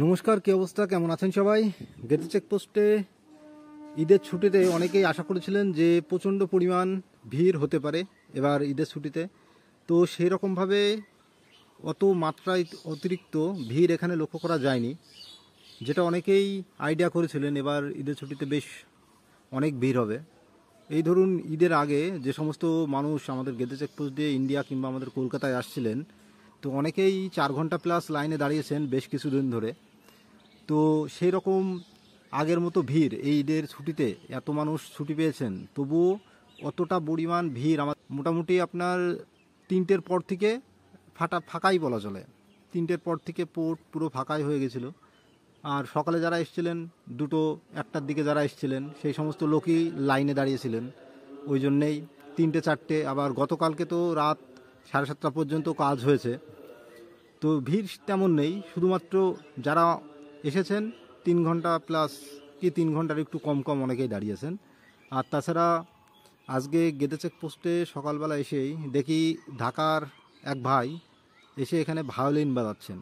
নমস্কার, কি অবস্থা, কেমন আছেন সবাই? গেদে চেকপোস্টে ঈদের ছুটিতে অনেকেই আশা করেছিলেন যে প্রচণ্ড পরিমাণ ভিড় হতে পারে এবার ঈদের ছুটিতে। তো সেই রকমভাবে অত মাত্রায় অতিরিক্ত ভিড় এখানে লক্ষ্য করা যায়নি, যেটা অনেকেই আইডিয়া করেছিলেন এবার ঈদের ছুটিতে বেশ অনেক ভিড় হবে। এই ধরুন ঈদের আগে যে সমস্ত মানুষ আমাদের গেদে চেকপোস্ট দিয়ে ইন্ডিয়া কিংবা আমাদের কলকাতায় আসছিলেন, তো অনেকেই 4 ঘন্টা প্লাস লাইনে দাঁড়িয়েছেন বেশ কিছুদিন ধরে। তো সেই রকম আগের মতো ভিড় এই ঈদের ছুটিতে এত মানুষ ছুটি পেয়েছেন, তবুও অতটা পরিমাণ ভিড় আমার মোটামুটি আপনার 3টের পর থেকে ফাঁকাই বলা চলে। 3টের পর থেকে পোর্ট পুরো ফাঁকাই হয়ে গেছিলো। আর সকালে যারা এসেছিলেন 2-1টার দিকে যারা এসেছিলেন সেই সমস্ত লোকই লাইনে দাঁড়িয়েছিলেন। ওই জন্যেই 3টে-4টে, আবার গতকালকে তো রাত 7:30 পর্যন্ত কাজ হয়েছে। তো ভিড় তেমন নেই, শুধুমাত্র যারা এসেছেন 3 ঘন্টা প্লাস কি 3 ঘন্টার একটু কম অনেকেই দাঁড়িয়েছেন। আর তাছাড়া আজকে গেদে চেকপোস্টে সকালবেলা এসেই দেখি ঢাকার এক ভাই এসে এখানে ভায়োলিন বাজাচ্ছেন।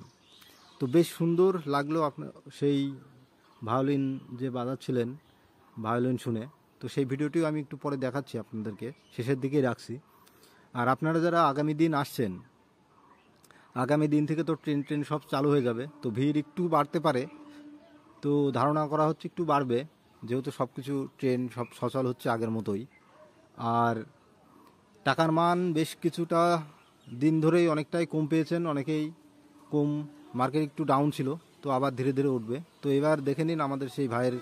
তো বেশ সুন্দর লাগলো আপনার সেই ভায়োলিন যে বাজাচ্ছিলেন, ভায়োলিন শুনে। তো সেই ভিডিওটিও আমি একটু পরে দেখাচ্ছি আপনাদেরকে, শেষের দিকেই রাখছি। আর আপনারা যারা আগামী দিন আসছেন, আগামী দিন থেকে তো ট্রেন সব চালু হয়ে যাবে, তো ভিড় একটু বাড়তে পারে। তো ধারণা করা হচ্ছে একটু বাড়বে, যেহেতু সব কিছু ট্রেন সব সচল হচ্ছে আগের মতোই। আর টাকার মান বেশ কিছুটা দিন ধরেই অনেকটাই কম পেয়েছেন অনেকেই, কম মার্কেট একটু ডাউন ছিল, তো আবার ধীরে ধীরে উঠবে। তো এবার দেখে নিন আমাদের সেই ভাইয়ের।